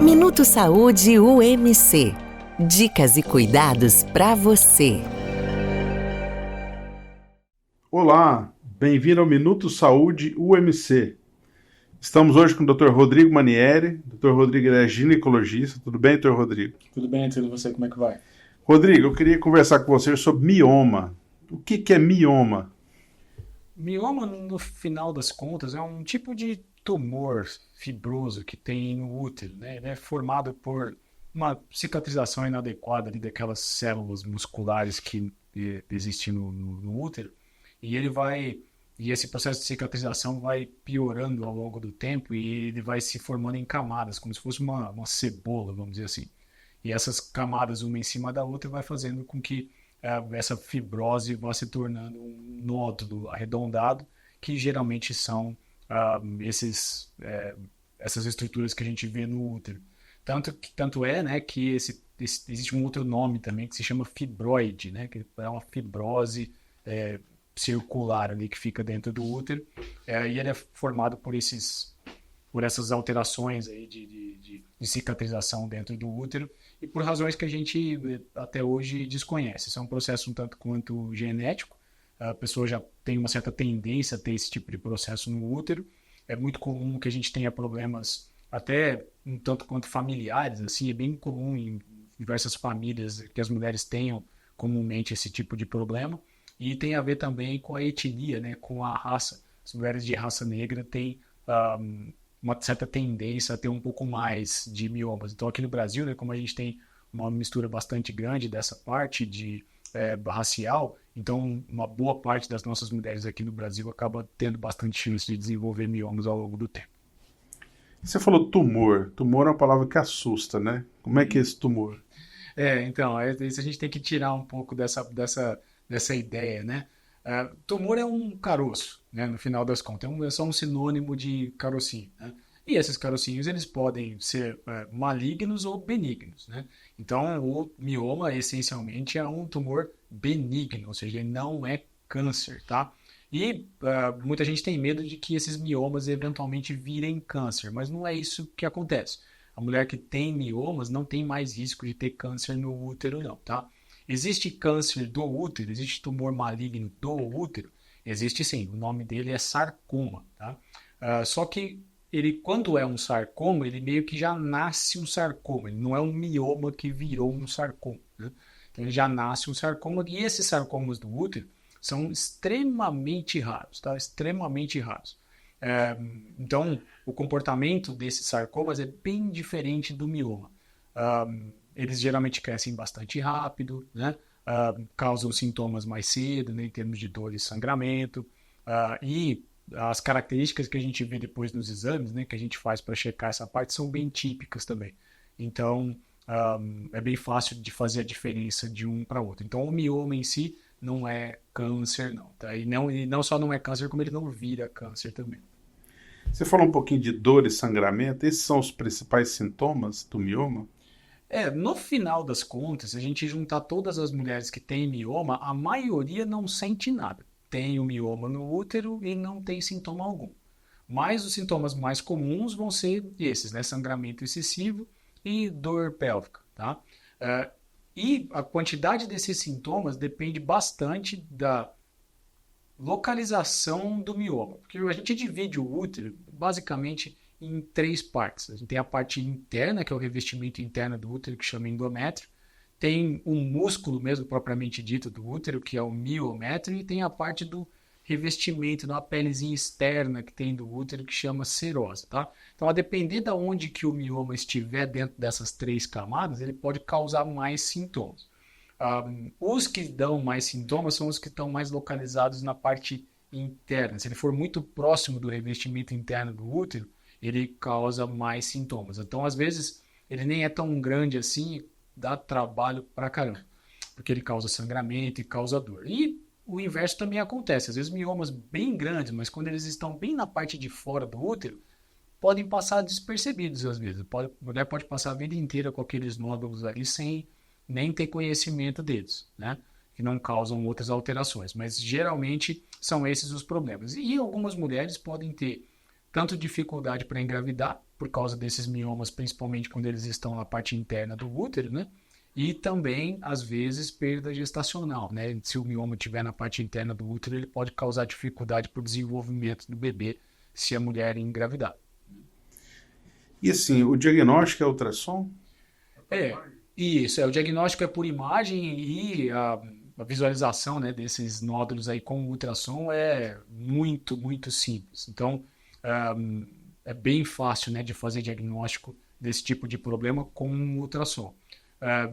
Minuto Saúde UMC. Dicas e cuidados para você. Olá, bem-vindo ao Minuto Saúde UMC. Estamos hoje com o Dr. Rodrigo Manieri. Dr. Rodrigo é ginecologista. Tudo bem, Dr. Rodrigo? Tudo bem, tudo você, como é que vai? Rodrigo, eu queria conversar com você sobre mioma. O que é mioma? Mioma, no final das contas, é um tipo de tumor fibroso que tem no útero, né? Ele é formado por uma cicatrização inadequada ali daquelas células musculares que existem no útero, e esse processo de cicatrização vai piorando ao longo do tempo e ele vai se formando em camadas, como se fosse uma cebola, vamos dizer assim. E essas camadas, uma em cima da outra, vai fazendo com que essa fibrose vá se tornando um nódulo arredondado, que geralmente são essas estruturas que a gente vê no útero. Tanto é, né, que existe um outro nome também que se chama fibroide, né, que é uma fibrose circular ali que fica dentro do útero, e ele é formado por essas alterações aí de cicatrização dentro do útero e por razões que a gente até hoje desconhece. Isso é um processo um tanto quanto genético. A pessoa já tem uma certa tendência a ter esse tipo de processo no útero. É muito comum que a gente tenha problemas até um tanto quanto familiares, assim, é bem comum em diversas famílias que as mulheres tenham comumente esse tipo de problema. E tem a ver também com a etnia, né, com a raça. As mulheres de raça negra têm uma certa tendência a ter um pouco mais de miomas. Então, aqui no Brasil, né, como a gente tem uma mistura bastante grande dessa parte racial, então uma boa parte das nossas mulheres aqui no Brasil acaba tendo bastante chance de desenvolver miomas ao longo do tempo. Você falou tumor. Tumor é uma palavra que assusta, né? Como é que é esse tumor? Então, isso a gente tem que tirar um pouco dessa ideia, né? Tumor é um caroço, né? No final das contas, é só um sinônimo de carocinho, né? E esses carocinhos, eles podem ser malignos ou benignos, né? Então, o mioma, essencialmente, é um tumor benigno, ou seja, ele não é câncer, tá? E muita gente tem medo de que esses miomas eventualmente virem câncer, mas não é isso que acontece. A mulher que tem miomas não tem mais risco de ter câncer no útero, não, tá? Existe câncer do útero? Existe tumor maligno do útero? Existe sim, o nome dele é sarcoma, tá? Só que ele, quando é um sarcoma, ele meio que já nasce um sarcoma, ele não é um mioma que virou um sarcoma, né? Então ele já nasce um sarcoma, e esses sarcomas do útero são extremamente raros, tá? Extremamente raros. Então, o comportamento desses sarcomas é bem diferente do mioma. Eles geralmente crescem bastante rápido, né? Causam sintomas mais cedo, né, em termos de dor e sangramento. E as características que a gente vê depois nos exames, né, que a gente faz para checar essa parte, são bem típicas também. Então, é bem fácil de fazer a diferença de um para outro. Então, o mioma em si não é câncer, não. Tá? E não só não é câncer, como ele não vira câncer também. Você falou um pouquinho de dor e sangramento. Esses são os principais sintomas do mioma? No final das contas, se a gente juntar todas as mulheres que têm mioma, a maioria não sente nada. Tem o mioma no útero e não tem sintoma algum. Mas os sintomas mais comuns vão ser esses, né? Sangramento excessivo e dor pélvica, tá? E a quantidade desses sintomas depende bastante da localização do mioma. Porque a gente divide o útero basicamente em três partes. A gente tem a parte interna, que é o revestimento interno do útero, que chama endométrio. Tem o músculo mesmo, propriamente dito, do útero, que é o miométrio. E tem a parte do revestimento, uma pelezinha externa que tem do útero, que chama serose, tá? Então, a depender de onde que o mioma estiver dentro dessas três camadas, ele pode causar mais sintomas. Os que dão mais sintomas são os que estão mais localizados na parte interna. Se ele for muito próximo do revestimento interno do útero, ele causa mais sintomas. Então, às vezes, ele nem é tão grande assim e dá trabalho pra caramba, porque ele causa sangramento e causa dor. E o inverso também acontece. Às vezes, miomas bem grandes, mas quando eles estão bem na parte de fora do útero, podem passar despercebidos às vezes. A mulher pode passar a vida inteira com aqueles nódulos ali sem nem ter conhecimento deles, né? Que não causam outras alterações. Mas, geralmente, são esses os problemas. E algumas mulheres podem ter tanto dificuldade para engravidar, por causa desses miomas, principalmente quando eles estão na parte interna do útero, né? E também, às vezes, perda gestacional, né? Se o mioma estiver na parte interna do útero, ele pode causar dificuldade para o desenvolvimento do bebê se a mulher engravidar. E assim, o diagnóstico é ultrassom? Isso, o diagnóstico é por imagem e a visualização, né, desses nódulos aí com ultrassom é muito, muito simples. Então, é bem fácil, né, de fazer diagnóstico desse tipo de problema com ultrassom.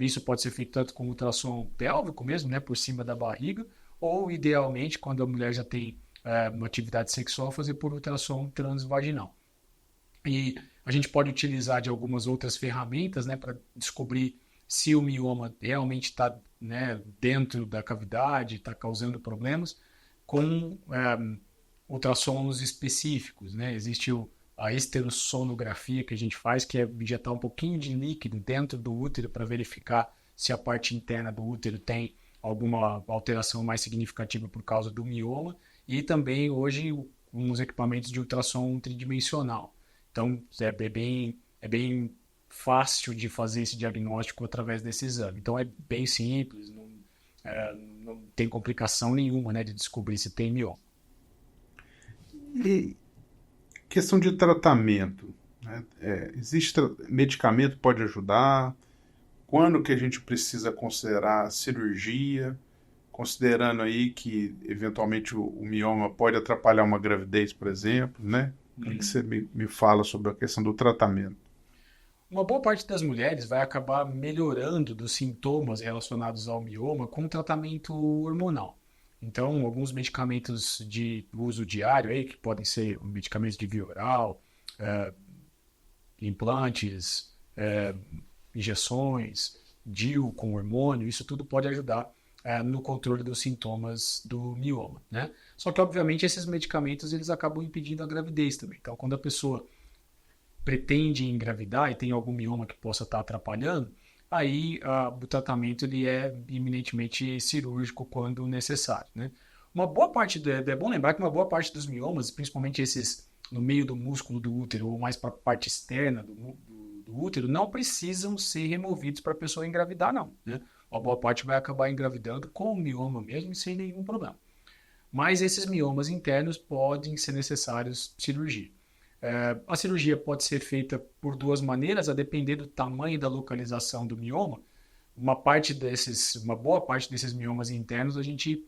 Isso pode ser feito tanto com ultrassom pélvico mesmo, né, por cima da barriga, ou idealmente, quando a mulher já tem uma atividade sexual, fazer por ultrassom transvaginal. E a gente pode utilizar de algumas outras ferramentas, né, para descobrir se o mioma realmente está, né, dentro da cavidade, está causando problemas, com ultrassons específicos, né? Existe a esterosonografia que a gente faz, que é injetar um pouquinho de líquido dentro do útero para verificar se a parte interna do útero tem alguma alteração mais significativa por causa do mioma. E também hoje uns equipamentos de ultrassom tridimensional. Então é bem fácil de fazer esse diagnóstico através desse exame. Então é bem simples, não tem complicação nenhuma, né, de descobrir se tem mioma. E questão de tratamento, né? Existe medicamento que pode ajudar? Quando que a gente precisa considerar cirurgia? Considerando aí que eventualmente o mioma pode atrapalhar uma gravidez, por exemplo, né? O que você me fala sobre a questão do tratamento? Uma boa parte das mulheres vai acabar melhorando dos sintomas relacionados ao mioma com tratamento hormonal. Então, alguns medicamentos de uso diário aí, que podem ser medicamentos de via oral, implantes, injeções, DIU com hormônio, isso tudo pode ajudar no controle dos sintomas do mioma, né? Só que, obviamente, esses medicamentos eles acabam impedindo a gravidez também. Então, quando a pessoa pretende engravidar e tem algum mioma que possa estar atrapalhando, aí o tratamento ele é eminentemente cirúrgico quando necessário, né? Uma boa parte, é bom lembrar que uma boa parte dos miomas, principalmente esses no meio do músculo do útero ou mais para a parte externa do útero, não precisam ser removidos para a pessoa engravidar, não, né? Uma boa parte vai acabar engravidando com o mioma mesmo e sem nenhum problema. Mas esses miomas internos podem ser necessários cirurgia. A cirurgia pode ser feita por duas maneiras, a depender do tamanho e da localização do mioma. Uma boa parte desses miomas internos a gente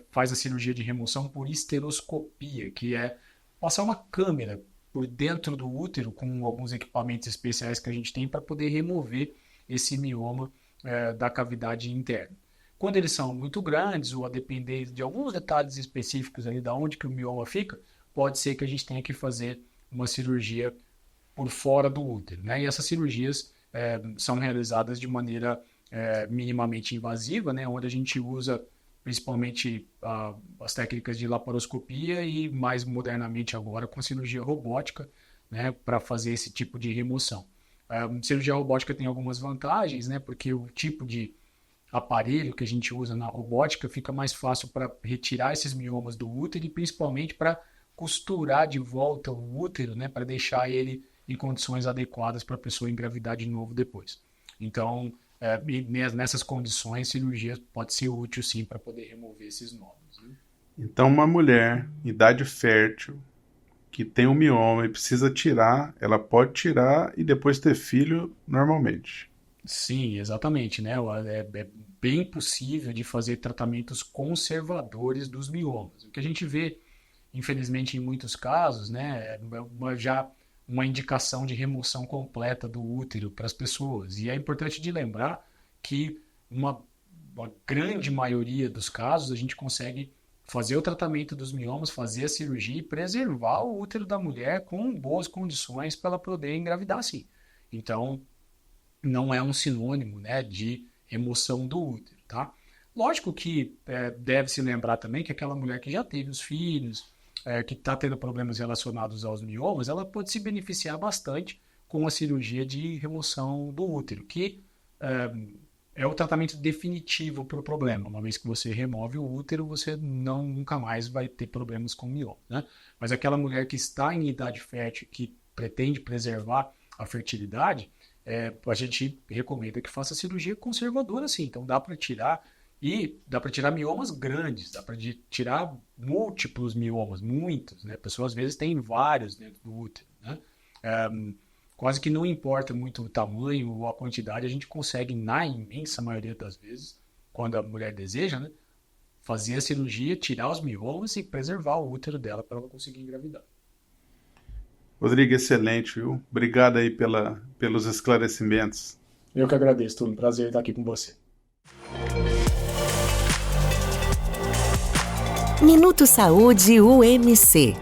faz a cirurgia de remoção por esteroscopia, que é passar uma câmera por dentro do útero com alguns equipamentos especiais que a gente tem para poder remover esse mioma da cavidade interna. Quando eles são muito grandes ou a depender de alguns detalhes específicos ali da onde que o mioma fica, pode ser que a gente tenha que fazer uma cirurgia por fora do útero, né? E essas cirurgias são realizadas de maneira minimamente invasiva, né? Onde a gente usa principalmente as técnicas de laparoscopia e mais modernamente agora com cirurgia robótica, né? Para fazer esse tipo de remoção. Cirurgia robótica tem algumas vantagens, né? Porque o tipo de aparelho que a gente usa na robótica fica mais fácil para retirar esses miomas do útero e principalmente para costurar de volta o útero, né, para deixar ele em condições adequadas para a pessoa engravidar de novo depois. Então, nessas condições, cirurgia pode ser útil sim para poder remover esses nódulos, né? Então, uma mulher em idade fértil que tem um mioma e precisa tirar, ela pode tirar e depois ter filho normalmente. Sim, exatamente, né? É bem possível de fazer tratamentos conservadores dos miomas. O que a gente vê, infelizmente, em muitos casos, né, já uma indicação de remoção completa do útero para as pessoas. E é importante de lembrar que uma grande maioria dos casos a gente consegue fazer o tratamento dos miomas, fazer a cirurgia e preservar o útero da mulher com boas condições para ela poder engravidar, sim. Então, não é um sinônimo, né, de remoção do útero, tá? Lógico que deve-se lembrar também que aquela mulher que já teve os filhos, que está tendo problemas relacionados aos miomas, ela pode se beneficiar bastante com a cirurgia de remoção do útero, que é o tratamento definitivo para o problema. Uma vez que você remove o útero, você nunca mais vai ter problemas com mioma, né? Mas aquela mulher que está em idade fértil, que pretende preservar a fertilidade, a gente recomenda que faça cirurgia conservadora, sim. Então dá para tirar, e dá para tirar miomas grandes, dá para tirar múltiplos miomas, muitos, né? A pessoa às vezes tem vários dentro do útero, né? Quase que não importa muito o tamanho ou a quantidade, a gente consegue, na imensa maioria das vezes, quando a mulher deseja, né, fazer a cirurgia, tirar os miomas e preservar o útero dela para ela conseguir engravidar. Rodrigo, excelente, viu? Obrigado aí pelos esclarecimentos. Eu que agradeço, Túlio. Prazer estar aqui com você. Minuto Saúde UMC.